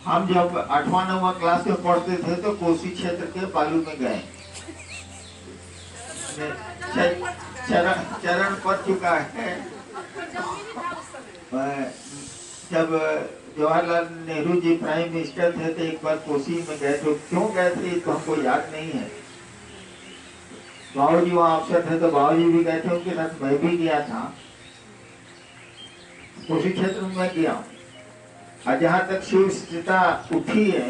हम जब 8वां-9वां क्लास में पढ़ते थे तो कोसी क्षेत्र के बालू में गए, चरण पड़ चुका है। जब जवाहरलाल नेहरू जी प्राइम मिनिस्टर थे तो एक बार कोसी में गए, तो क्यों गए थे तो हमको याद नहीं है। बाबू जी वहाँ अफसर थे तो बाबू जी भी गए थे, उनके साथ मैं भी गया था। कोसी क्षेत्र में मैं गया हूँ, और जहाँ तक शिव सीता उठी है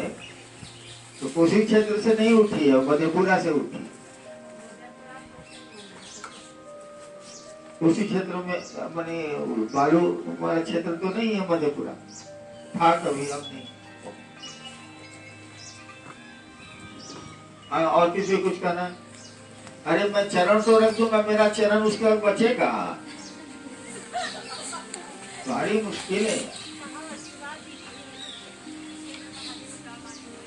तो कोसी क्षेत्र से नहीं उठी है, मधेपुरा से उठी। उसी क्षेत्र में मैंने बालू वाला क्षेत्र तो नहीं है, मधेपुरा था कभी, अब नहीं। और किसी कुछ कहना, अरे मैं चरण तो रख दूंगा, मेरा चरण उसके बाद बचेगा, बड़ी मुश्किल है।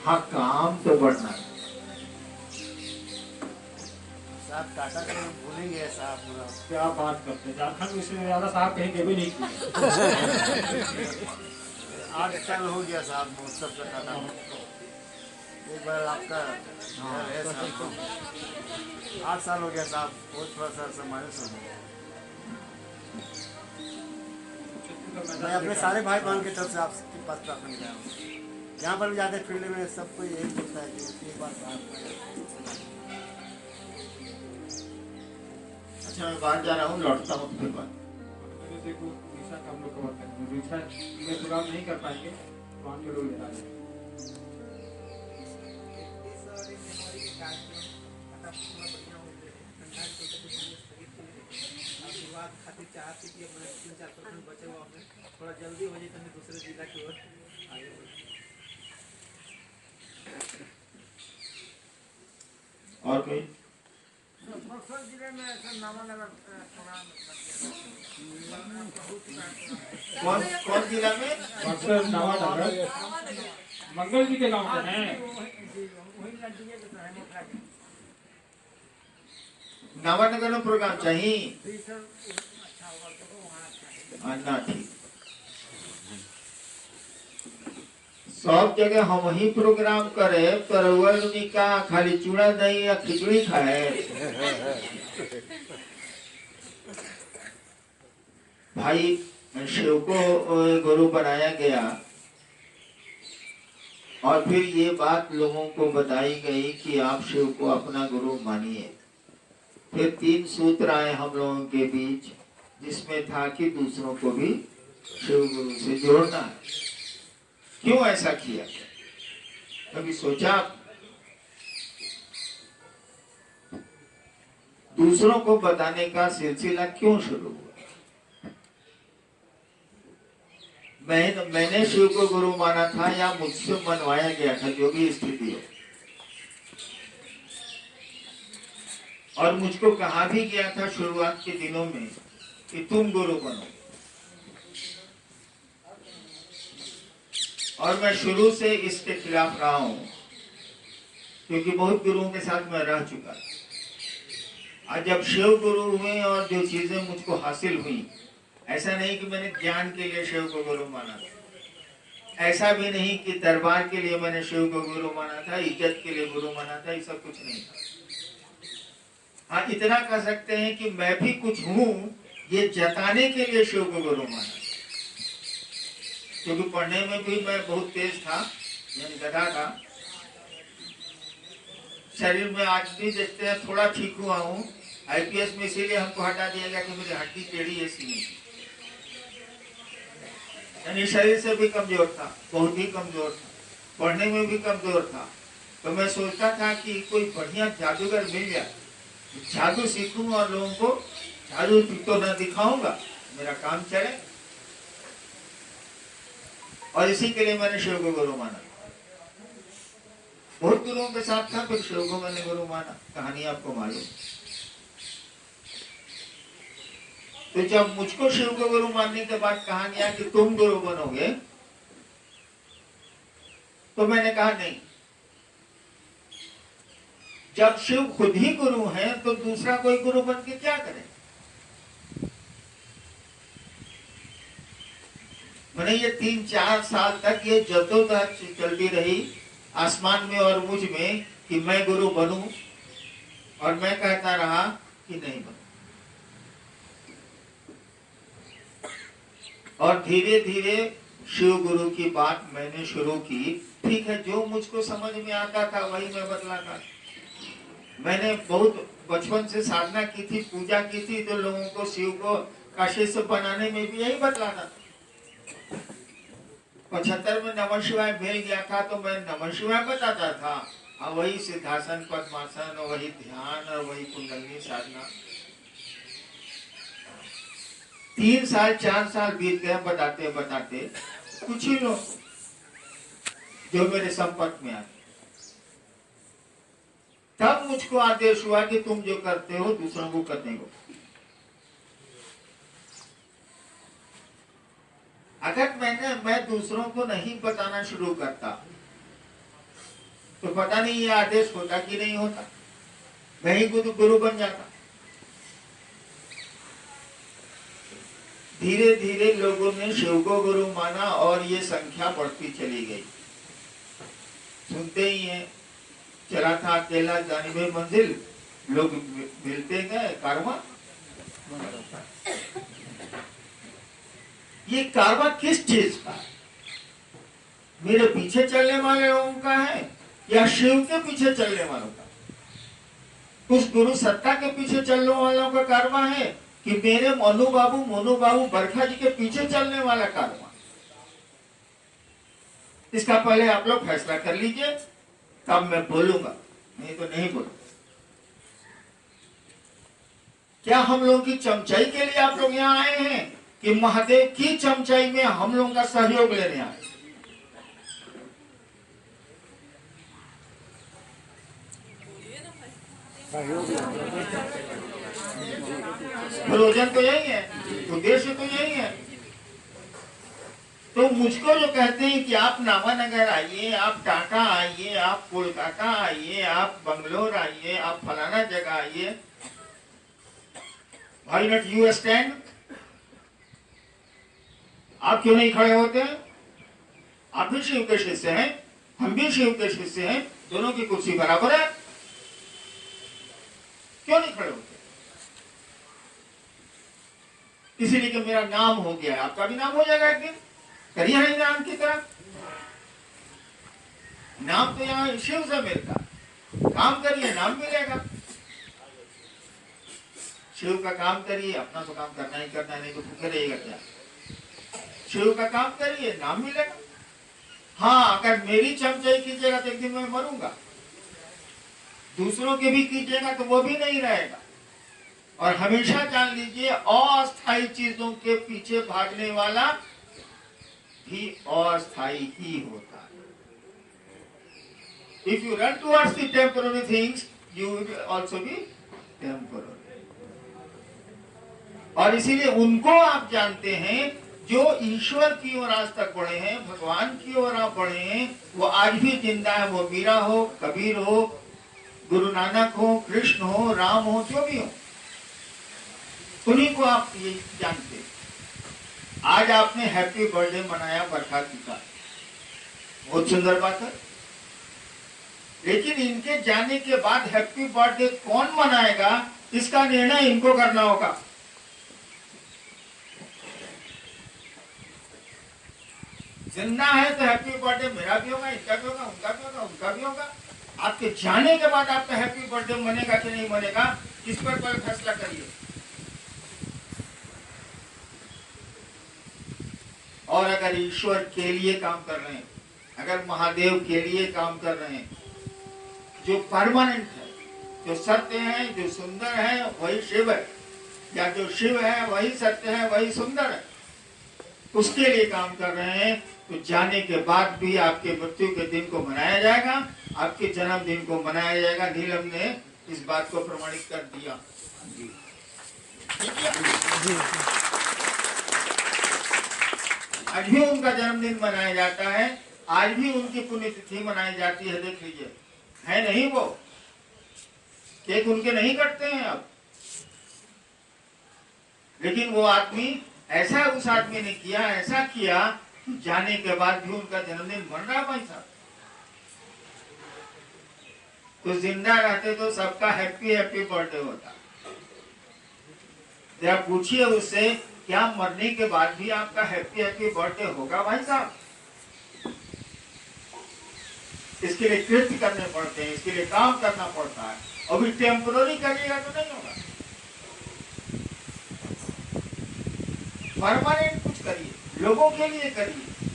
हाँ, काम तो बढ़ना है। साहब टाटा को भूलेंगे साहब, क्या बात करते हैं, झारखंड में इससे ज्यादा साहब कहीं गए भी नहीं किए। 8 साल हो गया साहब महोत्सव का टाटा। एक बार आपका है साहब, 8 साल हो गया साहब, बहुत थोड़ा सा मायूस हो गया। मैं अपने सारे भाई बहन की तरफ से आपके पास प्रार्थना कर रहा हूँ, जहाँ पर भी जाते फील्ड में सबको यही पूछता है कि एक बार साहब। अच्छा, मैं बाहर जा रहा हूँ, लौटता हूँ फिर बात। हम लोग कवर करेंगे, में प्रोग्राम नहीं कर पाएंगे तो हम जरूर ले आएंगे। खातिर चाहती कि अपने 3-4% बचे हुआ हमें थोड़ा जल्दी हो जाए तो दूसरे जिला की ओर आगे बढ़े। और कोई बक्सर जिले में ऐसा नामानगर प्रोग्राम कौन जिला में? बक्सर नामानगर मंगल जी के गांव में है। नामानगर में प्रोग्राम चाहिए। ना ठीक, सब जगह हम ही प्रोग्राम करे, परवल का खाली चूड़ा दही या खिचड़ी खाए। भाई शिव को गुरु बनाया गया, और फिर ये बात लोगों को बताई गई कि आप शिव को अपना गुरु मानिए। फिर 3 सूत्र आए हम लोगों के बीच, जिसमें था कि दूसरों को भी शिव गुरु से जोड़ना है। क्यों ऐसा किया? कभी सोचा? दूसरों को बताने का सिलसिला क्यों शुरू हुआ? मैंने शिव को गुरु माना था या मुझसे मनवाया गया था, जो भी स्थिति हो। और मुझको कहा भी गया था शुरुआत के दिनों में कि तुम गुरु बनो, और मैं शुरू से इसके खिलाफ रहा हूं, क्योंकि बहुत गुरुओं के साथ मैं रह चुका। आज जब शिव गुरु हुए और जो चीजें मुझको हासिल हुई, ऐसा नहीं कि मैंने ज्ञान के लिए शिव को गुरु माना था, ऐसा भी नहीं कि दरबार के लिए मैंने शिव को गुरु माना था, इज्जत के लिए गुरु माना था, ये सब कुछ नहीं था। हाँ, इतना कह सकते हैं कि मैं भी कुछ हूं ये जताने के लिए शिव को गुरु माना, क्योंकि पढ़ने में भी मैं बहुत तेज था, यानी गधा था। शरीर में आज भी देखते हैं थोड़ा ठीक हुआ हूँ। आईपीएस में इसीलिए हमको हटा दिया गया कि मेरी हड्डी टेढ़ी है सीने की, यानी शरीर से भी कमजोर था, बहुत ही कमजोर था, पढ़ने में भी कमजोर था। तो मैं सोचता था कि कोई बढ़िया जादूगर मिल जाए, जादू सीखूं और लोगों को जादू तो न दिखाऊंगा, मेरा काम चले। और इसी के लिए मैंने शिव को गुरु माना। बहुत गुरुओं के साथ था, फिर शिव को मैंने गुरु माना। कहानी आपको मालूम। तो जब मुझको शिव को गुरु मानने के बाद कहानी आई कि तुम गुरु बनोगे, तो मैंने कहा नहीं, जब शिव खुद ही गुरु है तो दूसरा कोई गुरु बन के क्या करे। मैंने ये 3-4 साल तक ये जद्दोजहद चलती रही आसमान में और मुझ में कि मैं गुरु बनूं, और मैं कहता रहा कि नहीं बनूं। और धीरे धीरे शिव गुरु की बात मैंने शुरू की। ठीक है, जो मुझको समझ में आता था वही मैं बतलाता। मैंने बहुत बचपन से साधना की थी, पूजा की थी, तो लोगों को शिव को का शिष्य बनाने में भी यही बतलाता था। 75 में नमः शिवाय मिल गया था तो मैं नमः शिवाय बताता था, और वही सिद्धासन, पद्मासन, और वही ध्यान, और वही कुंडलिनी साधना। 3 साल 4 साल बीत गए बताते बताते। कुछ ही लोग जो मेरे संपर्क में आए, तब मुझको आदेश हुआ कि तुम जो करते हो दूसरों को करने को। अगर मैं दूसरों को नहीं बताना शुरू करता तो पता नहीं ये आदेश होता कि नहीं होता, मैं ही गुरु बन जाता। धीरे धीरे लोगों ने शिव को गुरु माना और ये संख्या बढ़ती चली गई। सुनते ही हैं, चला था अकेला जानिबे मंजिल, लोग मिलते गए कारवां। ये कारवां किस चीज का? मेरे पीछे चलने वाले लोगों का है या शिव के पीछे चलने वालों का? उस गुरु सत्ता के पीछे चलने वालों का कारवां है कि मेरे मोनू बाबू बरखा जी के पीछे चलने वाला कारवां? इसका पहले आप लोग फैसला कर लीजिए, तब मैं बोलूंगा, नहीं तो नहीं बोलूंगा। क्या हम लोगों की चमचाई के लिए आप लोग यहाँ आए हैं कि महादेव की चमचाई में हम लोगों का सहयोग लेने आए? प्रयोजन तो यही है, उद्देश्य तो यही है। तो मुझको जो कहते हैं कि आप नामानगर आइए, आप टाटा आइए, आप कोलकाता आइए, आप बंगलोर आइए, आप फलाना जगह आइए, व्हाई नॉट यू स्टैंड? आप क्यों नहीं खड़े होते हैं? आप भी शिव के शिष्य हैं, हम भी शिव के शिष्य हैं, दोनों की कुर्सी बराबर है, क्यों नहीं खड़े होते? इसीलिए कि मेरा नाम हो गया है, आपका भी नाम हो जाएगा एक दिन। करिए हरि नाम की तरह। नाम तो यहाँ शिव से मिलता, काम करिए नाम मिलेगा। शिव का काम करिए, अपना तो काम करना ही करना है, नहीं तो भूखे रहिएगा क्या? शिव का काम करिए, नाम मिलेगा। हाँ, अगर मेरी चमचाई कीजिएगा तो एक दिन मैं मरूंगा, दूसरों के भी कीजिएगा तो वो भी नहीं रहेगा। और हमेशा जान लीजिए, अस्थायी चीजों के पीछे भागने वाला भी अस्थायी ही होता है। If you run towards the temporary things, you will also be temporary. और इसीलिए उनको आप जानते हैं जो ईश्वर की ओर आज तक बढ़े हैं, भगवान की ओर आप बढ़े हैं, वो आज भी जिंदा है। वो मीरा हो, कबीर हो, गुरु नानक हो, कृष्ण हो, राम हो, जो भी हो, उन्हीं को आप ये जानते हैं। आज आपने हैप्पी बर्थडे मनाया बरखा जी का, बहुत सुंदर बात है। लेकिन इनके जाने के बाद हैप्पी बर्थडे कौन मनाएगा, इसका निर्णय इनको करना होगा। जिंदा है तो हैप्पी बर्थडे मेरा भी होगा, इनका भी होगा, उनका भी होगा, उनका भी होगा। आपके जाने के बाद आपका हैप्पी बर्थडे मनेगा कि नहीं मनेगा, इस पर कोई फैसला करिए। और अगर ईश्वर के लिए काम कर रहे हैं, अगर महादेव के लिए काम कर रहे हैं, जो परमानेंट है, जो सत्य है, जो सुंदर है, वही शिव है, या जो शिव है वही सत्य है, वही सुंदर है, उसके लिए काम कर रहे हैं, तो जाने के बाद भी आपके मृत्यु के दिन को मनाया जाएगा, आपके जन्मदिन को मनाया जाएगा। नीलम ने इस बात को प्रमाणित कर दिया। आज भी उनका जन्मदिन मनाया जाता है, आज भी उनकी पुण्यतिथि मनाई जाती है। देख लीजिए, है नहीं वो केक उनके नहीं कटते हैं अब, लेकिन वो आदमी ऐसा, उस आदमी ने किया, ऐसा किया जाने के बाद भी उनका जन्मदिन बन रहा भाई साहब। तो जिंदा रहते तो सबका हैप्पी हैप्पी बर्थडे होता। जरा पूछिए उससे, क्या मरने के बाद भी आपका हैप्पी हैप्पी बर्थडे होगा भाई साहब? इसके लिए कृत्य करने पड़ते हैं, इसके लिए काम करना पड़ता है। अभी टेम्पोररी करिएगा तो नहीं होगा, परमानेंट कुछ करिए, लोगों के लिए करिए,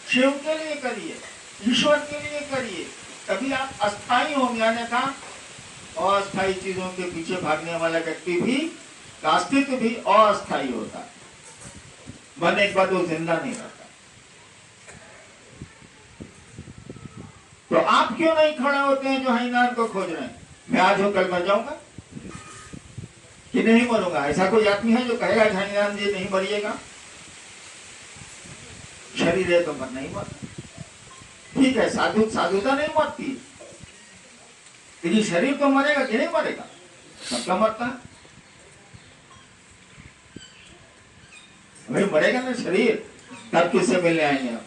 शिव के लिए करिए, ईश्वर के लिए करिए, तभी आप अस्थायी होंगे। अन्यथा अस्थायी चीजों के पीछे भागने वाला व्यक्ति भी, अस्तित्व भी अस्थायी होता है, मरने के बाद वो जिंदा नहीं रहता। तो आप क्यों नहीं खड़े होते हैं जो हरिनाम को खोज रहे हैं? मैं आज हूं कल मर जाऊंगा कि नहीं मरूंगा? ऐसा कोई आदमी है जो कहेगा हरिनाम जी नहीं मरिएगा? शरीर है तो मरना ही मरना, ठीक है। साधुता नहीं मरती, लेकिन शरीर तो मरेगा कि नहीं मरेगा? सबका मरता है भाई, मरेगा ना शरीर, तब किससे मिलने आएंगे आप?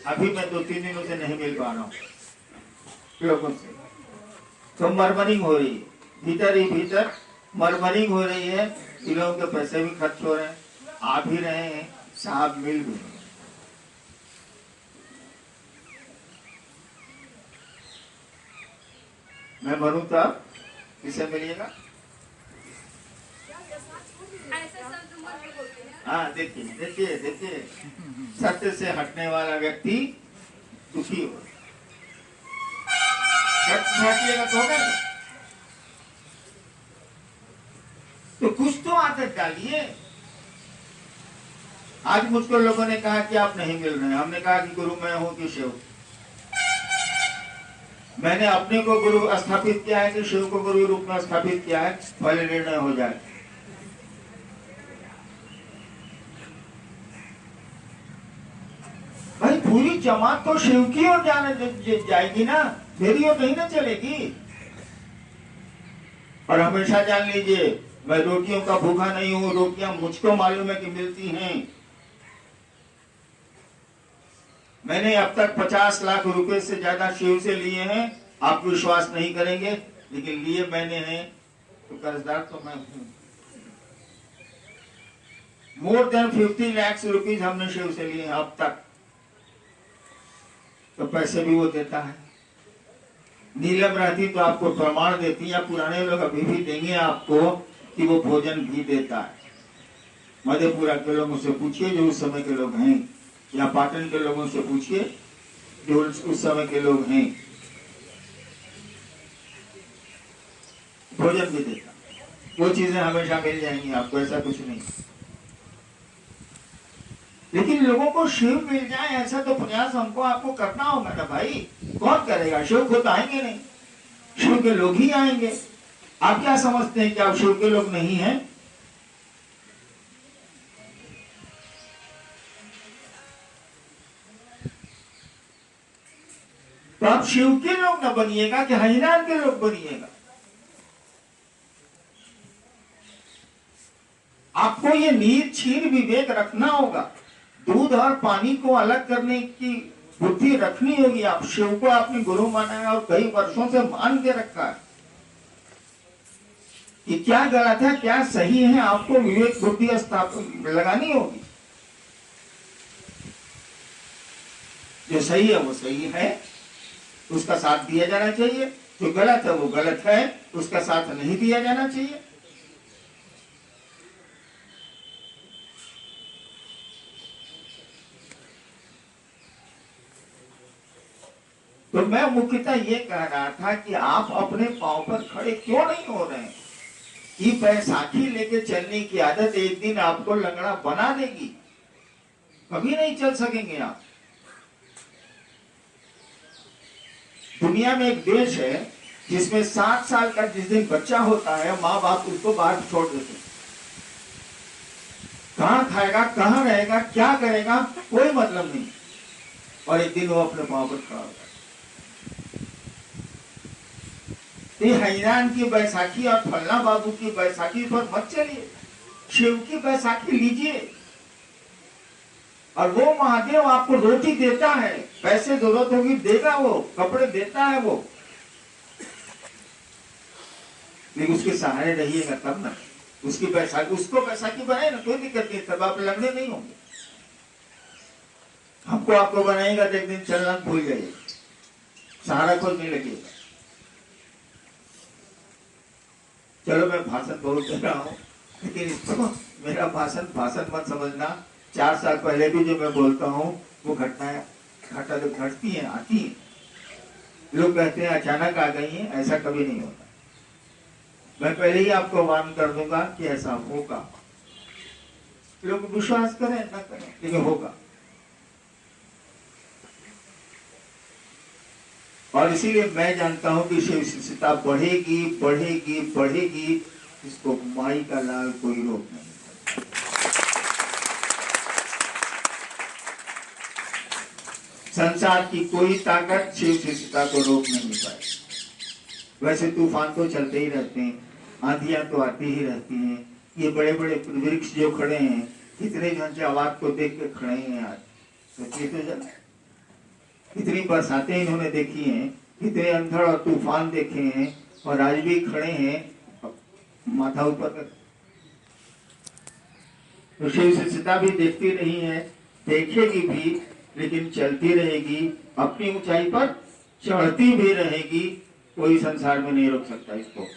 अभी मैं 2-3 दिनों से नहीं मिल पा रहा हूँ लोगों से, तो मरमरिंग हो रही है, भीतर ही भीतर मरमरिंग हो रही है कि लोगों के पैसे भी खर्च हो रहे हैं, आ भी रहे हैं, साहब मिल भी रहे हैं। मैं मरूं तो आप किसे मिलिएगा? हाँ, देखिए देखिए देखिए, सत्य से हटने वाला व्यक्ति दुखी हो, हटिएगा तो होगा। तो कुछ तो आदत डालिए। आज मुझको लोगों ने कहा कि आप नहीं मिल रहे हैं। हमने कहा कि गुरु मैं हूं कि शिव? मैंने अपने को गुरु स्थापित किया है कि शिव को गुरु रूप में स्थापित किया है? पहले निर्णय हो जाए। भाई पूरी जमात तो शिव की ओर जाने जाएगी ना, मेरी ओर नहीं ना चलेगी। और हमेशा जान लीजिए, मैं रोटियों का भूखा नहीं हूं, रोटियां मुझको मालूम है कि मिलती हैं। मैंने अब तक 50 लाख रुपए से ज्यादा शिव से लिए हैं, आप विश्वास नहीं करेंगे, लेकिन लिए मैंने हैं, तो कर्जदार तो मैं हूं। मोर देन 50 लाख रुपीज हमने शिव से लिए हैं अब तक, तो पैसे भी वो देता है। नीलम रहती तो आपको प्रमाण देती, या पुराने लोग अभी भी देंगे आपको कि वो भोजन भी देता है। मधेपुरा के लोगों से पूछिए जो उस समय के लोग हैं, या पाटन के लोगों से पूछिए जो उस समय के लोग हैं, भोजन भी देता। वो चीजें हमेशा मिल जाएंगी आपको, ऐसा कुछ नहीं। लेकिन लोगों को शिव मिल जाए ऐसा तो प्रयास हमको आपको करना होगा ना भाई। कौन करेगा? शिव खुद आएंगे नहीं, शिव के लोग ही आएंगे। आप क्या समझते हैं कि आप शिव के लोग नहीं हैं? तो आप शिव के लोग न बनिएगा कि हरिनाम के लोग बनिएगा। आपको ये नीर छीर विवेक रखना होगा, दूध और पानी को अलग करने की बुद्धि रखनी होगी। आप शिव को आपने गुरु माना है और कई वर्षों से मान के रखा है कि क्या गलत है क्या सही है, आपको विवेक बुद्धि स्थापित लगानी होगी। जो सही है वो सही है, उसका साथ दिया जाना चाहिए। जो गलत है वो गलत है, उसका साथ नहीं दिया जाना चाहिए। तो मैं मुख्यतः ये कह रहा था कि आप अपने पांव पर खड़े क्यों नहीं हो रहे हैं? कि बैसाखी लेके चलने की आदत एक दिन आपको लंगड़ा बना देगी, कभी नहीं चल सकेंगे आप। दुनिया में एक देश है जिसमें 7 साल का जिस दिन बच्चा होता है, माँ बाप उसको बाहर छोड़ देते। कहाँ खाएगा, कहाँ रहेगा, क्या करेगा, कोई मतलब नहीं। और एक दिन वो अपने पांव पर खड़ा होता है। ये हैरान की बैसाखी और फल्ला बाबू की बैसाखी पर मत चलिए, शिव की बैसाखी लीजिए। और वो महादेव आपको रोटी देता है, पैसे जरूरत होगी देगा, वो कपड़े देता है वो, लेकिन उसके सहारे रहिएगा तब ना। उसकी बैसाखी, उसको बैसाखी बनाए ना, कोई दिक्कत नहीं, तब आप लड़ने नहीं होंगे। हमको आपको बनाएगा तो एक दिन चलना भूल जाइए, सहारा खोजने लगेगा। चलो मैं भाषण बहुत दे रहा हूँ, लेकिन इसको मेरा भाषण मत समझना। 4 साल पहले भी जो मैं बोलता हूँ वो घटनाएं घटती हैं, आती हैं। लोग कहते हैं अचानक आ गई हैं, ऐसा कभी नहीं होता। मैं पहले ही आपको वार्न कर दूंगा कि ऐसा होगा। लोग विश्वास करें ना करें, लेकिन होगा। और इसीलिए मैं जानता हूं कि शिव शिष्यता बढ़ेगी बढ़ेगी बढ़ेगी, इसको माई का लाल कोई रोक नहीं। संसार की कोई ताकत शिव शिष्यता को रोक नहीं पाएगी। वैसे तूफान तो चलते ही रहते हैं, आंधियां तो आती ही रहती हैं। ये बड़े बड़े वृक्ष जो खड़े हैं, इतने घंटे आवाज को देख के खड़े हैं आज, सोचिए तो जरा। इतनी बरसातें इन्होंने देखी हैं, इतने अंधड़ और तूफान देखे हैं, और आज भी खड़े हैं माथा ऊपर कर। तो शिव शिष्यता भी देखती रही है, देखेगी भी, लेकिन चलती रहेगी, अपनी ऊंचाई पर चढ़ती भी रहेगी। कोई संसार में नहीं रोक सकता इसको।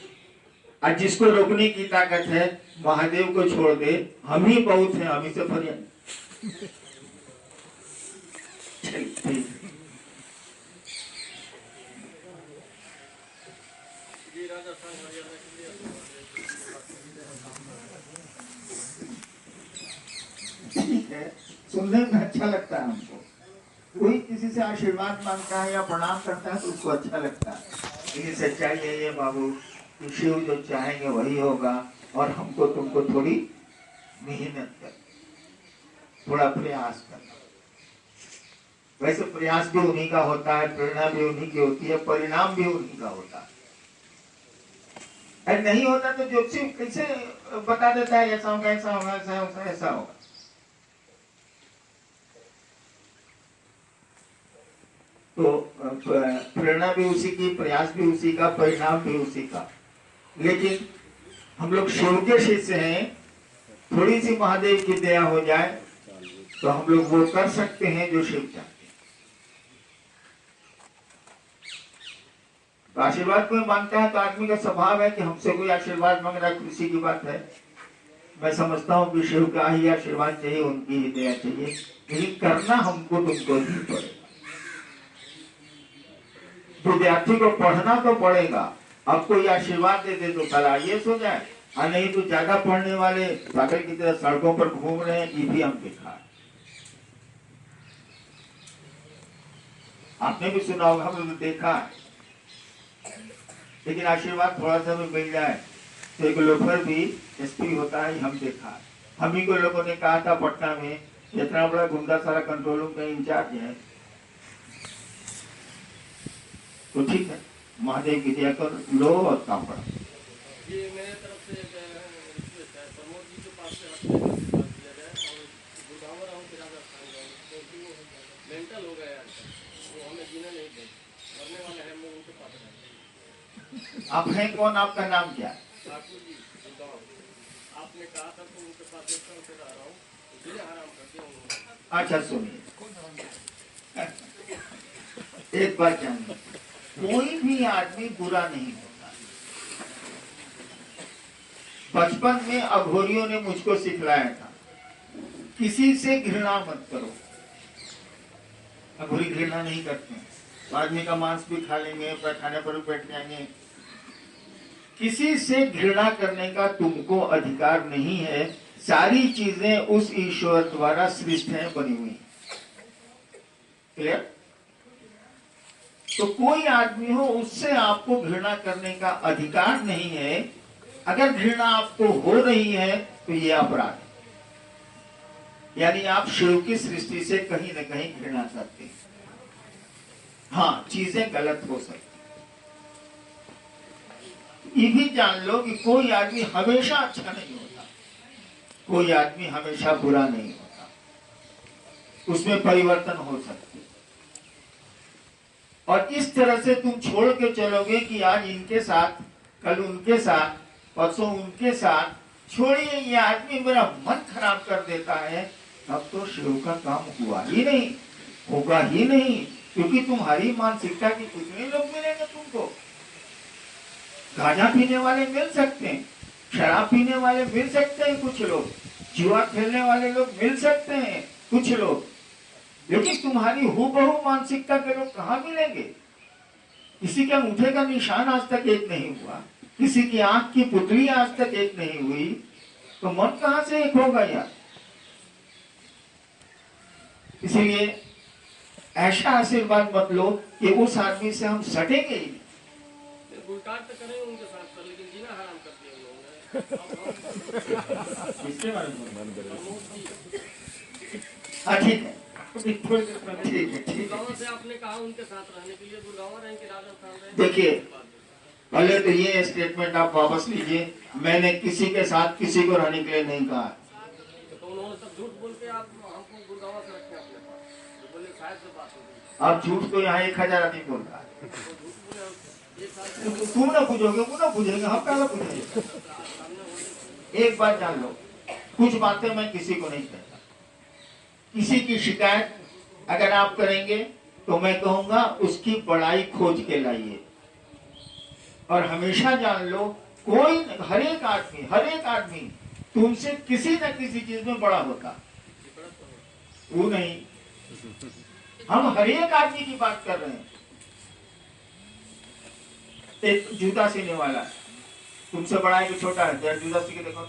आज जिसको रोकने की ताकत है, महादेव को छोड़ दे, हम ही बहुत हैं, हम ही से फरियाद। ठीक है, सुनने में अच्छा लगता है हमको। कोई किसी से आशीर्वाद मांगता है या प्रणाम करता है तो उसको अच्छा लगता है, लेकिन सच्चाई यही है बाबू कि शिव जो चाहेंगे वही होगा। और हमको तुमको थोड़ी मेहनत कर, थोड़ा प्रयास करना। वैसे प्रयास भी उन्हीं का होता है, प्रेरणा भी उन्हीं की होती है, परिणाम भी उन्हीं का होता है। अगर नहीं होता तो ज्योतिषी कैसे बता देता है ऐसा होगा ऐसा होगा ऐसा होगा ऐसा होगा। तो प्रेरणा भी उसी की, प्रयास भी उसी का, परिणाम भी उसी का। लेकिन हम लोग शिव के शिष्य हैं, थोड़ी सी महादेव की दया हो जाए तो हम लोग वो कर सकते हैं जो शिव चाहते हैं। तो आशीर्वाद कोई मांगता है तो आदमी का स्वभाव है कि हमसे कोई आशीर्वाद मांग रहा है, खुशी की बात है। मैं समझता हूँ कि शिव का ही आशीर्वाद चाहिए, उनकी ही दया चाहिए, लेकिन करना हमको तुमको ही पड़ेगा। विद्यार्थी को पढ़ना तो पड़ेगा। अब कोई आशीर्वाद दे दे तो कल आईएएस हो जाए, और नहीं तो ज्यादा पढ़ने वाले पागल की तरह सड़कों पर घूम रहे हैं, ये भी हम देखा है। आपने भी सुना होगा, हमने देखा है। लेकिन आशीर्वाद थोड़ा सा भी मिल जाए तो एक लोफर भी एसपी होता है, हम देखा है। हम ही को लोगों ने कहा था पटना में इतना बड़ा गुंडा सारा कंट्रोल रूम का इंचार्ज है, तो ठीक है महादेव की दया कर लो और काम पड़ा। ये मेरे तरफ से प्रमोद जी के पास से दिया जाए और गुड़गांव रहूँ फिर क्योंकि वो मेंटल हो गए आजकल, वो हमें जीना नहीं दे, मरने वाले हैं, मैं उनके पास रहूँ। आप हैं कौन, आपका नाम क्या? ठाकुर जी गुड़गांव। आपने कहा था तो उनके पास एक तरह से रह रहा हूँ, दिल हराम कर दिया उन्होंने। अच्छा सुनिए, एक बात जानिए, कोई भी आदमी बुरा नहीं होता। बचपन में अघोरियों ने मुझको सिखलाया था, किसी से घृणा मत करो। अघोरी घृणा नहीं करते हैं, तो आदमी का मांस भी खा लेंगे, खाने पर भी बैठ जाएंगे। किसी से घृणा करने का तुमको अधिकार नहीं है। सारी चीजें उस ईश्वर द्वारा सृष्ट हैं, बनी हुई। क्लियर? तो कोई आदमी हो, उससे आपको घृणा करने का अधिकार नहीं है। अगर घृणा आपको हो रही है तो ये अपराध है, यानी आप शिव की सृष्टि से कहीं न कहीं घृणा करते हैं। हाँ, चीजें गलत हो सकती, ये भी जान लो कि कोई आदमी हमेशा अच्छा नहीं होता, कोई आदमी हमेशा बुरा नहीं होता, उसमें परिवर्तन हो सकते। और इस तरह से तुम छोड़ के चलोगे कि आज इनके साथ, कल उनके साथ, परसों उनके साथ, छोड़िए ये आदमी मेरा मन खराब कर देता है, अब तो शिव का काम हुआ ही नहीं, होगा ही नहीं, क्योंकि तुम्हारी मानसिकता के कितने लोग मिलेंगे तुमको। गांजा पीने वाले मिल सकते हैं, शराब पीने वाले मिल सकते हैं कुछ लोग, जुआ खेलने वाले लोग मिल सकते हैं कुछ लोग, लेकिन तुम्हारी हूबहू मानसिकता के लोग कहाँ मिलेंगे? किसी के अंगूठे का निशान आज तक एक नहीं हुआ, किसी की आंख की पुतली आज तक एक नहीं हुई, तो मन कहां से एक होगा यार? इसीलिए ऐसा आशीर्वाद मत लो कि उस आदमी से हम सटेंगे ही। गुलकार तो करें उनके साथ पर, लेकिन जीना हराम कर दिया उन्होंने। इसके बारे में हाँ ठीक है, ठीक है, ठीक गुड़गांव है। से आपने कहा उनके साथ रहने के लिए, गुड़गांव रहें कि राजस्थान रहें? देखिए, पहले तो ये स्टेटमेंट आप वापस लीजिए, मैंने किसी के साथ किसी को रहने के लिए नहीं कहा। तो उन्होंने सब झूठ बोल के आप हमको गुड़गांव से रखें अपने पास, तो बोले शायद से बात होगी। आप झूठ तो यहाँ 1000 आदमी बोल रहा है, वो झूठ बोले, एक साल तुम ना पूछोगे, वो ना पूछेंगे, हम पहले पूछेंगे। सामने होने। एक बात जान लो, कुछ बातें मैं किसी को नहीं कहता। किसी की शिकायत अगर आप करेंगे तो मैं कहूंगा उसकी बड़ाई खोज के लाइए। और हमेशा जान लो, कोई हर एक आदमी तुमसे किसी न किसी चीज में बड़ा होता, वो नहीं। हम हर एक आदमी की बात कर रहे हैं। एक जूता सीने वाला तुमसे बड़ा है कि छोटा है? जरा जूता सी के देखो।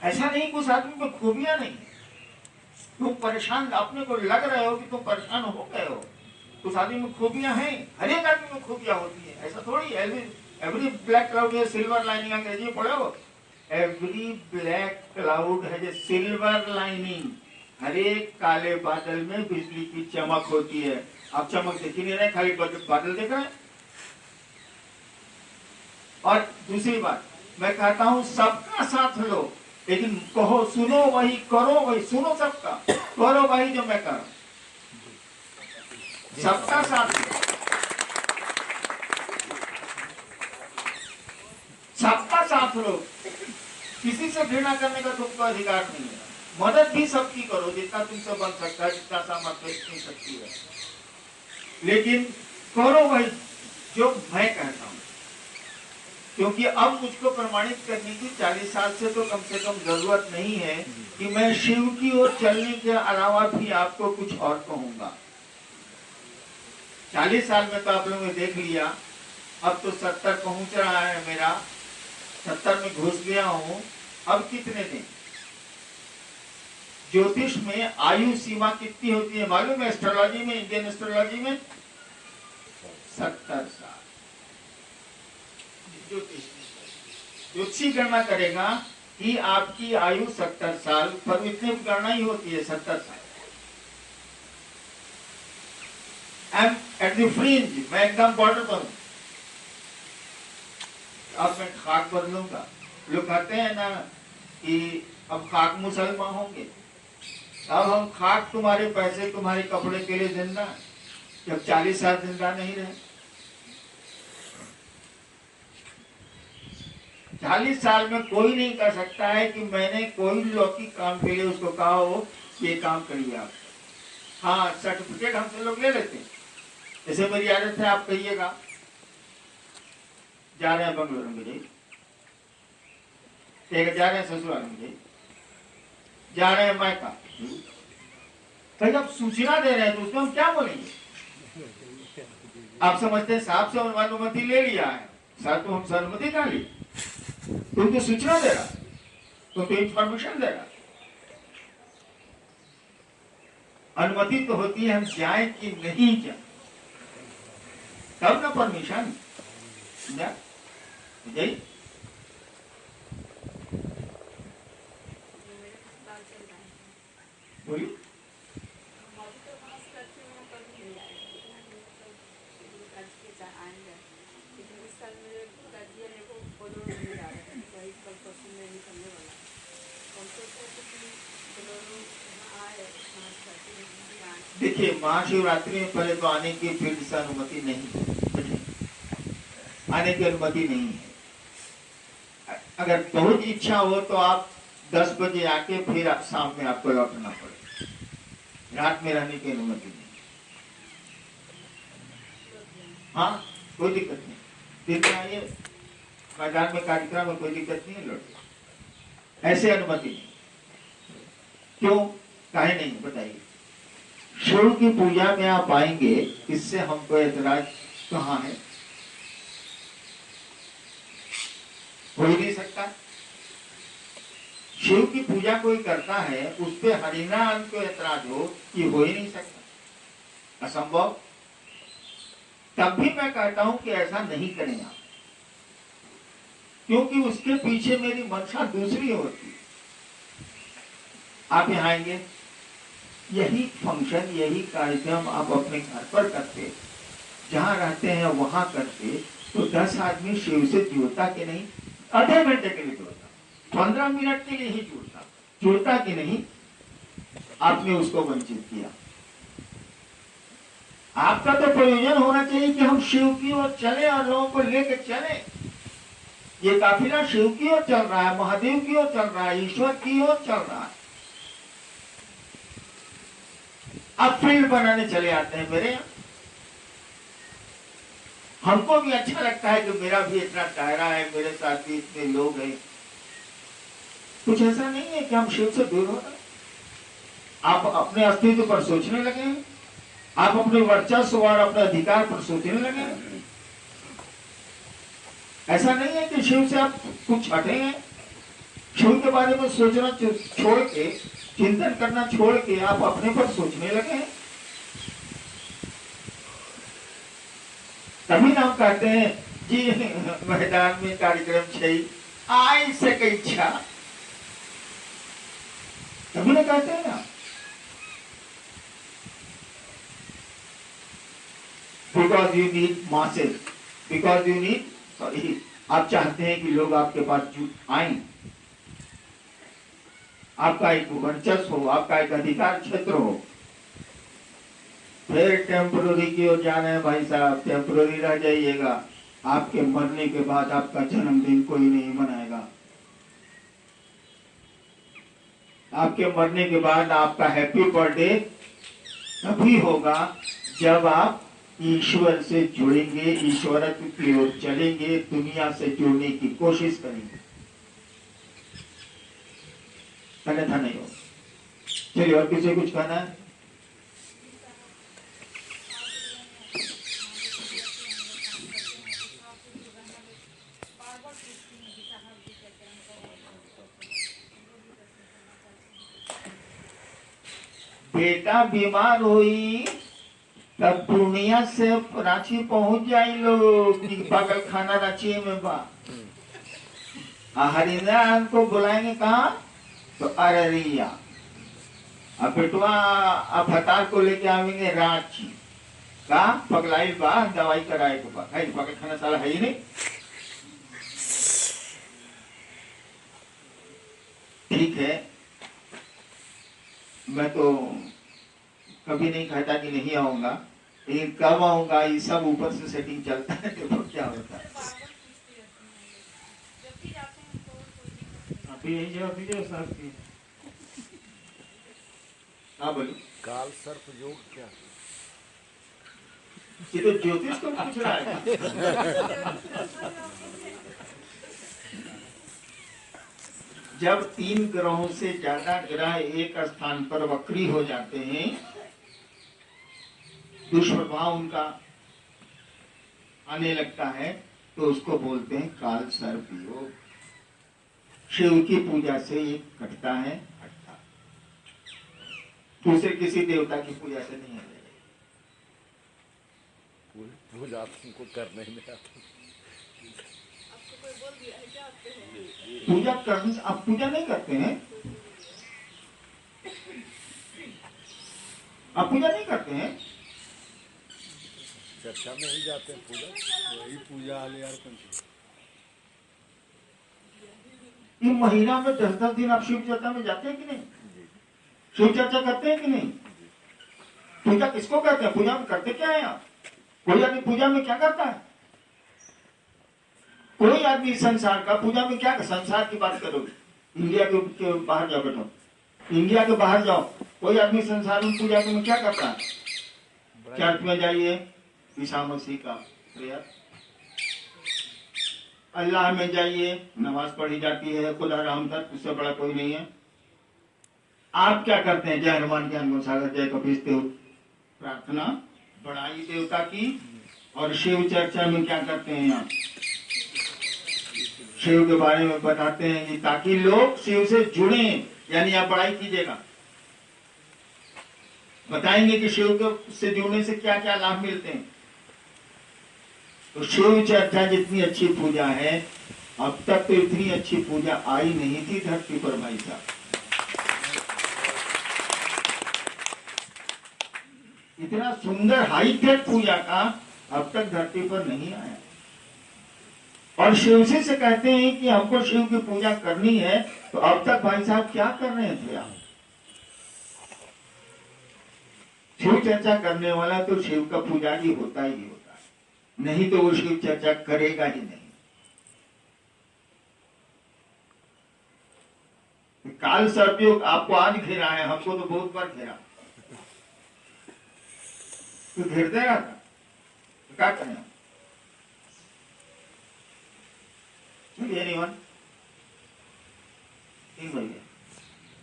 ऐसा नहीं, कुछ आदमी में खूबियां नहीं है। तुम परेशान, अपने को लग रहे हो कि तुम परेशान हो गए हो, कुछ आदमी में खूबियां हैं। हर एक आदमी में खूबियां होती है, ऐसा थोड़ी है। एवरी ब्लैक क्लाउड है सिल्वर लाइनिंग, अंग्रेजी में पढ़े हो? एवरी ब्लैक क्लाउड है जो सिल्वर लाइनिंग, हर एक काले बादल में बिजली की चमक होती है। आप चमक देख ही नहीं रहे, खाली बादल देख रहे हैं। और दूसरी बात मैं कहता हूं, सबका साथ लो, लेकिन कहो सुनो वही, करो वही। सुनो सबका, करो वही जो मैं कर रहा हूं। सबका साथ लो, सबका साथ लो। किसी से घृणा करने का तुमको अधिकार नहीं है। मदद भी सबकी करो, जितना तुमसे बन सकता है, जितना सामर्थ्य इतनी शक्ति है, लेकिन करो वही जो मैं कहता हूं। क्योंकि अब मुझको प्रमाणित करने की 40 साल से तो कम से कम जरूरत नहीं है कि मैं शिव की ओर चलने के अलावा भी आपको कुछ और कहूंगा। 40 साल में तो आप लोगों ने देख लिया, अब तो 70 पहुंच रहा है मेरा, 70 में घुस गया हूं। अब कितने दिन? ज्योतिष में आयु सीमा कितनी होती है मालूम है? एस्ट्रोलॉजी में, इंडियन एस्ट्रोलॉजी में 70 साल। ज्योतिषी गणना करेगा कि आपकी आयु 70 साल, पर इतने गणना ही होती है 70 साल। I'm at the fringe, मैं एकदम बॉर्डर पर हूं। अब मैं खाक बदलूंगा। लोग कहते हैं ना कि अब खाक मुसलमान होंगे। अब हम खाक तुम्हारे पैसे, तुम्हारे कपड़े के लिए जिंदा, जब 40 साल जिंदा नहीं रहे। 40 साल में कोई नहीं कर सकता है कि मैंने कोई लौकिक काम के लिए उसको कहा हो ये काम करिए आप। हाँ, सर्टिफिकेट हमसे लोग ले लेते हैं। जैसे मेरी आदत है, आप कहिएगा जा रहे हैं बंगलुरु में, जाइए। जा रहे हैं ससुराल में, जाइए। जा रहे हैं मायका। तो जब सूचना दे रहे हैं तो उसमें हम क्या बोलेंगे? आप समझते हैं साहब से अनुमति ले लिया है, साहब तो हमसे अनुमति कहा ली? तुम तो सूचना दे रहा, तुम तो इंफॉर्मेशन दे रहा। अनुमति तो होती है हम जाए कि नहीं जाए, तब ना परमिशन। जाइए। बोलिए। देखिए, महाशिवरात्रि में पहले तो आने की फील्ड से अनुमति नहीं, आने की अनुमति नहीं है। अगर बहुत इच्छा हो तो आप 10 बजे आके फिर आप शाम में आपको लौटना पड़े, रात में रहने की अनुमति नहीं। हाँ, कोई दिक्कत नहीं, दिन में आइए, मैदान में कार्यक्रम में कोई दिक्कत नहीं है, लौटिए, ऐसे अनुमति नहीं। क्यों, काहे नहीं, बताइए। शिव की पूजा में आप आएंगे, इससे हमको ऐतराज कहाँ है? हो ही नहीं सकता। शिव की पूजा कोई करता है, उस पर हरिनाम को ऐतराज हो, ये हो ही नहीं सकता, असंभव। तब भी मैं कहता हूं कि ऐसा नहीं करें आप, क्योंकि उसके पीछे मेरी मंशा दूसरी होती। आप यहाँ आएंगे, यही फंक्शन, यही कार्यक्रम आप अपने घर पर करते, जहां रहते हैं वहां करते, तो 10 आदमी शिव से जुड़ता कि नहीं? आधे घंटे के लिए जुड़ता, 15 मिनट के लिए ही जुड़ता कि नहीं? आपने उसको वंचित किया। आपका तो प्रयोजन होना चाहिए कि हम शिव की ओर चले और लोगों को लेके चले। ये काफिला शिव की ओर चल रहा है, महादेव की ओर चल रहा है, ईश्वर की ओर चल रहा है। अब फील्ड बनाने चले आते हैं मेरे यहाँ। हमको भी अच्छा लगता है कि मेरा भी इतना दायरा है, मेरे साथ भी इतने लोग हैं। कुछ ऐसा नहीं है कि हम शिव से दूर हो रहे। आप अपने अस्तित्व पर सोचने लगे हैं, आप अपने वर्चस्व और अपने अधिकार पर सोचने लगे हैं। ऐसा नहीं है कि शिव से आप कुछ हटे हैं। शिव के बारे में सोचना छोड़ के, चिंतन करना छोड़ के आप अपने पर सोचने लगे हैं। तभी हम कहते हैं जी मैदान में कार्यक्रम छै आई सके इच्छा, तभी ना कहते हैं ना। Because you need masses, because you need, sorry, आप चाहते हैं कि लोग आपके पास आए, आपका एक वर्चस्व हो, आपका एक अधिकार क्षेत्र हो। फिर टेम्पोररी की ओर जाना है भाई साहब, टेम्पोररी रह जाइएगा। आपके मरने के बाद आपका जन्मदिन कोई नहीं मनाएगा। आपके मरने के बाद आपका हैप्पी बर्थडे तभी होगा जब आप ईश्वर से जुड़ेंगे, ईश्वरत्व की ओर चलेंगे, दुनिया से जुड़ने की कोशिश करेंगे, अन्यथा नहीं हो। चलिए, और किसी कुछ कहना है? बेटा बीमार हुई तब पूर्णिया से रांची पहुंच जाए लोग, पागल खाना रांची में बा। हरिंद्रा को बुलाएंगे कहाँ? तो अररिया। अब बेटवा अब हतार को लेके आवेंगे रांची का, पगलाई बा, दवाई कराए के बाद। पागल खाना साला है ही नहीं। ठीक है, मैं तो कभी नहीं कहता कि नहीं आऊंगा, लेकिन कब आऊंगा ये सब ऊपर से सेटिंग चलता है, तो क्या होता है। आप यही जवाब दीजिए साहब की। हाँ बोलो। काल सर्प योग क्या? ये तो ज्योतिष को पूछ रहा है। जब 3 ग्रहों से ज्यादा ग्रह एक स्थान पर वक्री हो जाते हैं, दुष्प्रभाव उनका आने लगता है, तो उसको बोलते हैं काल सर्प योग। शिव की पूजा से ये कटता है, हटता, दूसरे किसी देवता की पूजा से नहीं हटेगा। पूजा तुमको करने में आती। पूजा करने, आप पूजा नहीं करते हैं? आप पूजा नहीं करते हैं? चर्चा में ही जाते हैं पूजा, वही पूजा वाले यार पंच। ये महीना में 10-10 दिन आप शिव चर्चा में जाते हैं कि नहीं? शिव चर्चा करते हैं कि नहीं? पूजा किसको कहते हैं? पूजा में करते क्या है आप? कोई आदमी पूजा में क्या करता है? कोई आदमी संसार का पूजा में क्या, संसार की बात करो, इंडिया के बाहर जाओ बेटो, इंडिया के बाहर जाओ, कोई आदमी संसार में पूजा में क्या करता है? चर्च में जाइए, ईसा मसीह का प्रेयर, अल्लाह में जाइए, नमाज पढ़ी जाती है, खुदा राम तक, उससे बड़ा कोई नहीं है। आप क्या करते हैं? जय हनुमान ज्ञान सागर, जय कपीस देव, प्रार्थना बड़ाई देवता की। और शिव चर्चा में क्या करते हैं आप? शिव के बारे में बताते हैं कि ताकि लोग शिव से जुड़े, यानी आप बड़ाई कीजिएगा, बताएंगे कि शिव के से जुड़ने से क्या क्या लाभ मिलते हैं। तो शिव चर्चा जितनी अच्छी पूजा है, अब तक तो इतनी अच्छी पूजा आई नहीं थी धरती पर भाई साहब। इतना सुंदर हाईटेक पूजा का अब तक धरती पर नहीं आया। और शिव से कहते हैं कि हमको शिव की पूजा करनी है, तो अब तक भाई साहब क्या कर रहे थे आप? शिव चर्चा करने वाला तो शिव का पुजारी होता ही होता है, नहीं तो वो शिव चर्चा करेगा ही नहीं। काल सर्पयोग आपको आज घेरा है, हमको तो बहुत बार घेरा, तो घेर देगा तो क्या करें? एनीवन ठीक भैया।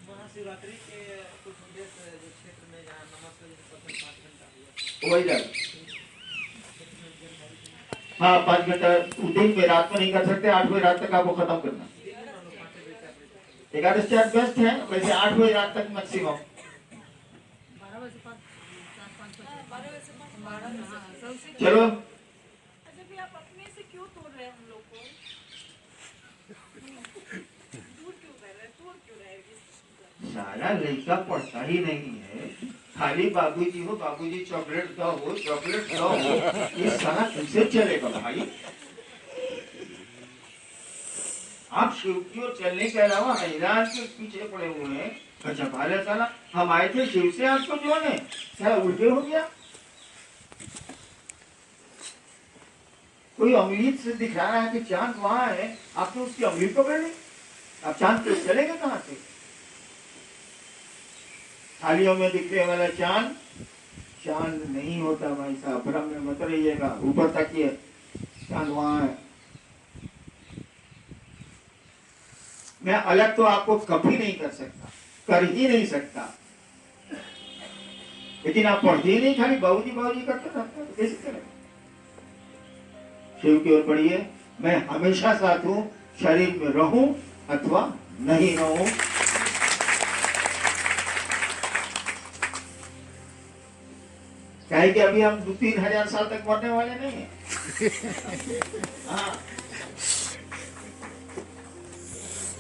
महाशिवरात्रि के कुछ उद्देश्य जो क्षेत्र में जहाँ नमस्कार 5 घंटा हुआ, वही जाए। हाँ 5 घंटा दिन में, रात में नहीं कर सकते, 8 बजे रात तक आपको खत्म करना। 11 से 8 बेस्ट है, वैसे 8 बजे रात तक मैक्सिमम। चलो आप अपने से क्यों तोड़ रहे हैं हम लोग को? दूर क्यों कर रहे हैं? तोड़ क्यों रहे हैं? सारा लड़का पढ़ता ही नहीं है, खाली बाबूजी हो, बाबूजी चॉकलेट दो हो, चॉकलेट दो हो, ये सारा कैसे चलेगा भाई? आप शिव की ओर चलने के अलावा हैरान के पीछे पड़े हुए हैं। अच्छा भाले साला, हम आए थे शिव से आपको जोड़ने, साला उल्टे हो गया। कोई उंगली से दिखा रहा है कि चांद वहां है, आपने उसकी उंगली पकड़ ली, आप चांद पे चलेगा कहां से? थालियों में दिखने वाला चांद चांद नहीं होता भाई साहब, भ्रम में मत रहिएगा। ऊपर तकिए, चांद वहां है। मैं अलग तो आपको कभी नहीं कर सकता, कर ही नहीं सकता, लेकिन आप पढ़ते ही नहीं, खाली बाबूजी बाबूजी करते रहते हैं, कैसे करें? शिव की ओर पढ़िए, मैं हमेशा साथ हूं, शरीर में रहूं अथवा नहीं रहूं। कहे कि अभी हम 2-3 हजार साल तक मरने वाले नहीं हैं। हाँ,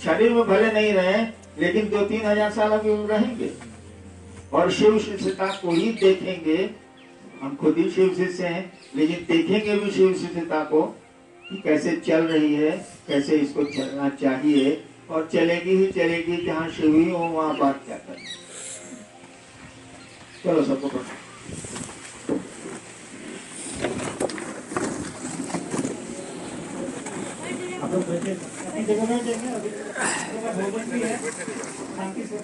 शरीर में भले नहीं रहे, लेकिन 2-3 हजार साल अभी रहेंगे और शिव शिष्यता को ही देखेंगे। हम खुद ही शिव शिष्य हैं, लेकिन देखेंगे भी शिव शिष्यता को कि कैसे चल रही है, कैसे इसको चलना चाहिए, और चलेगी ही चलेगी। जहाँ शिव ही हो वहाँ बात क्या करें। चलो सबको पढ़ो। आप लोग बैठे अपनी जगह में, भोजन भी है, शांति से।